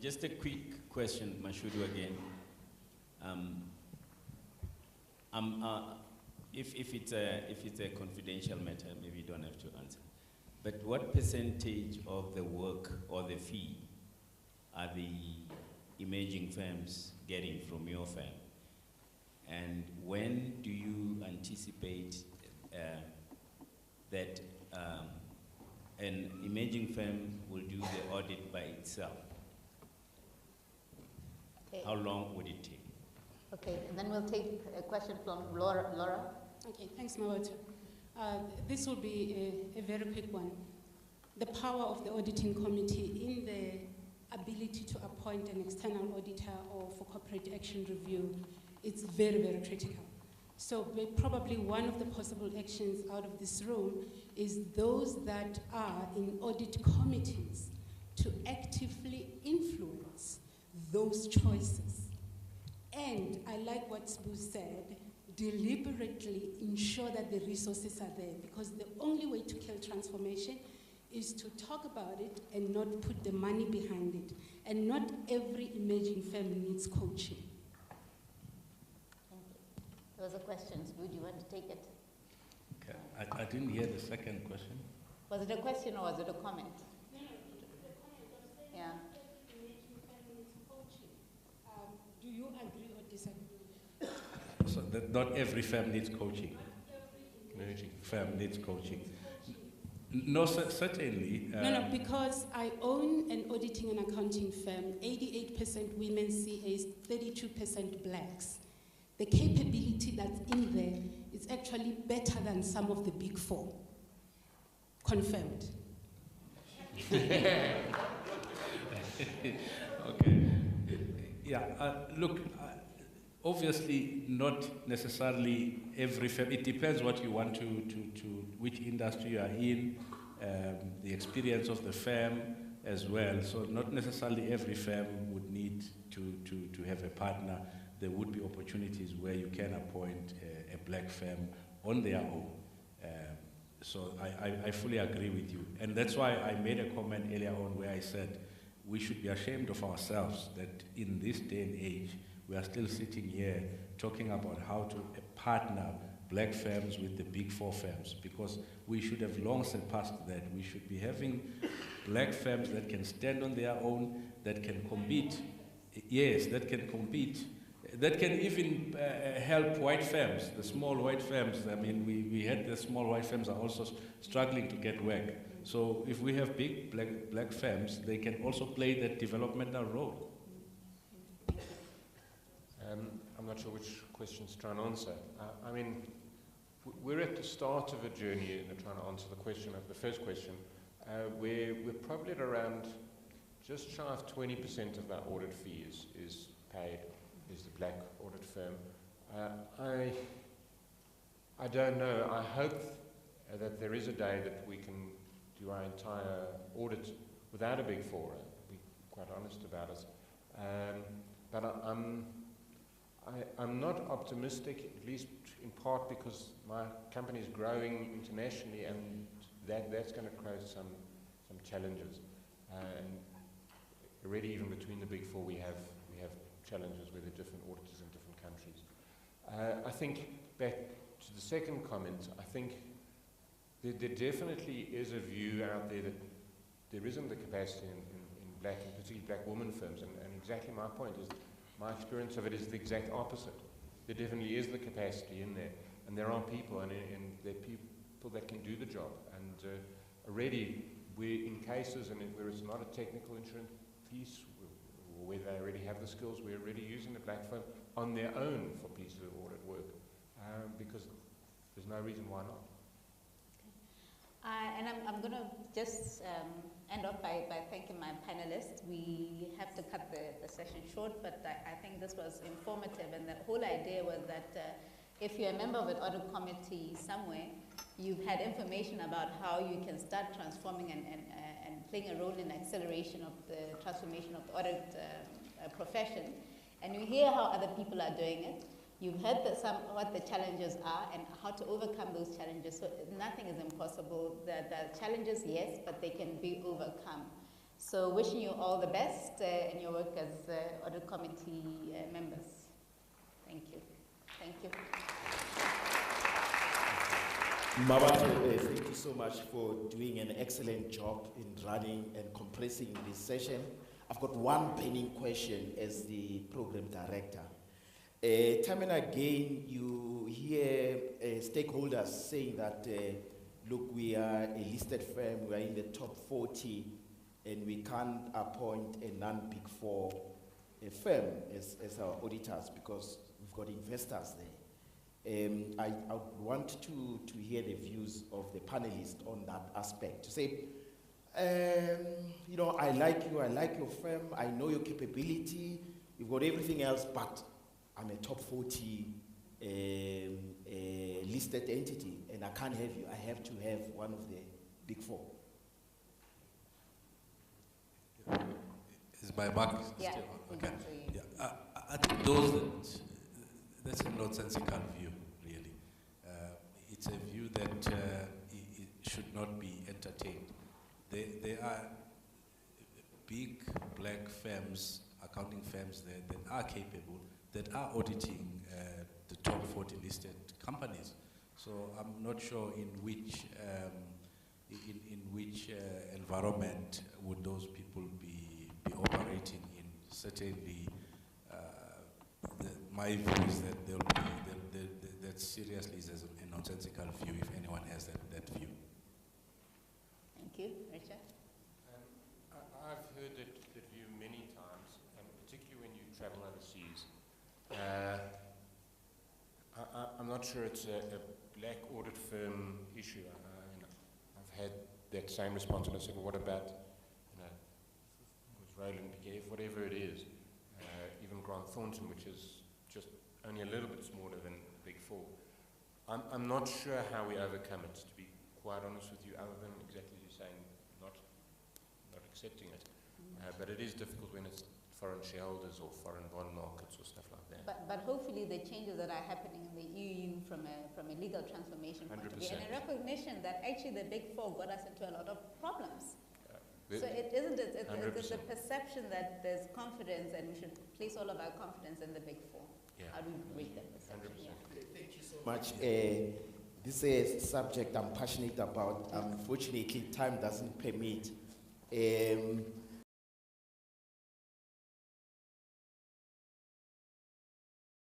just a quick question, Mashudu again. If it's a confidential matter, maybe you don't have to answer. But what percentage of the work or the fee are the imaging firms getting from your firm? And when do you anticipate that an imaging firm will do the audit by itself? Okay. How long would it take? Okay, and then we'll take a question from Laura. Okay, thanks, Mawatu. This will be a very quick one. The power of the auditing committee in the ability to appoint an external auditor or for corporate action review, it's very, very critical. So probably one of the possible actions out of this room is those that are in audit committees to actively influence those choices. And I like what Sbu said, deliberately ensure that the resources are there, because the only way to kill transformation is to talk about it and not put the money behind it. And not every imaging firm needs coaching. Thank you. There was a question. Sbu, do you want to take it? Okay. I didn't hear the second question. Was it a question or was it a comment? No, the comment was saying Yeah. every imaging firm needs coaching. Do you agree or disagree? So that not every firm needs coaching. Emerging firm needs coaching. No, certainly. No, because I own an auditing and accounting firm, 88% women CAs, 32% blacks. The capability that's in there is actually better than some of the big four. Confirmed. Okay. Yeah, look, obviously not necessarily every firm. It depends what you want to which industry you are in, the experience of the firm as well. So not necessarily every firm would need to have a partner. There would be opportunities where you can appoint a black firm on their own. So I fully agree with you. And that's why I made a comment earlier on where I said we should be ashamed of ourselves that in this day and age, we are still sitting here talking about how to partner black firms with the big four firms, because we should have long surpassed that. We should be having black firms that can stand on their own, that can compete. Yes, that can compete. That can even help white firms, the small white firms. I mean, we had the small white firms are also struggling to get work. So if we have big black firms, they can also play that developmental role. I'm not sure which questions to try and answer. I mean, we're at the start of a journey in trying to answer the question of the first question, where we're probably at around just shy of 20% of our audit fee is paid, is the black audit firm. I don't know. I hope that there is a day that we can do our entire audit without a big four, be quite honest about it. But I'm not optimistic, at least in part because my company is growing internationally, and that's going to create some challenges. And already, even between the big four, we have challenges with the different auditors in different countries. I think back to the second comment. I think there definitely is a view out there that there isn't the capacity in black, and particularly black women firms, and exactly my point is. My experience of it is the exact opposite. There definitely is the capacity in there, and there are people, and there are people that can do the job. And already, we're in cases, and where it's not a technical insurance piece, or where they already have the skills, we're already using the black firm on their own for pieces of audit work, because there's no reason why not. And I'm going to just end off by thanking my panelists. We have to cut the session short, but I think this was informative, and the whole idea was that if you're a member of an audit committee somewhere, you've had information about how you can start transforming and playing a role in acceleration of the transformation of the audit profession, and you hear how other people are doing it. You've heard what the challenges are and how to overcome those challenges. So nothing is impossible. There are challenges, yes, but they can be overcome. So wishing you all the best in your work as audit committee members. Thank you. Thank you. Mabatu, thank you so much for doing an excellent job in running and compressing this session. I've got one pending question as the program director. Time and again, you hear stakeholders saying that, look, we are a listed firm, we are in the top 40, and we can't appoint a non-Big Four firm as our auditors because we've got investors there. I would want to hear the views of the panelists on that aspect. To say, you know, I like you, I like your firm, I know your capability, you've got everything else, but I'm a top 40 listed entity, and I can't have you. I have to have one of the Big Four. Is my mark Yeah. still on? Okay. Yeah. I think that's a nonsensical view, really. It's a view that it should not be entertained. There are big black firms, accounting firms that are capable, that are auditing the top 40 listed companies. So I'm not sure in which environment would those people be operating in. Certainly, my view is that that seriously is a nonsensical view if anyone has that view. Thank you. Richard? I've heard that view many times, particularly when you travel overseas. I'm not sure it's a black audit firm issue. I've had that same response, and I said, well, what about, with Roland Piquet, whatever it is, even Grant Thornton, which is just only a little bit smaller than Big Four. I'm not sure how we overcome it, to be quite honest with you, other than exactly as you're saying, not accepting it. But it is difficult when it's foreign shareholders or foreign bond markets or stuff like that. But hopefully the changes that are happening in the EU from a legal transformation point of view, and a recognition that actually the Big Four got us into a lot of problems. So it isn't it's a perception that there's confidence and we should place all of our confidence in the Big Four. Yeah. How do we break that perception? 100%. Yeah. Thank you so much. This is a subject I'm passionate about. Unfortunately, time doesn't permit.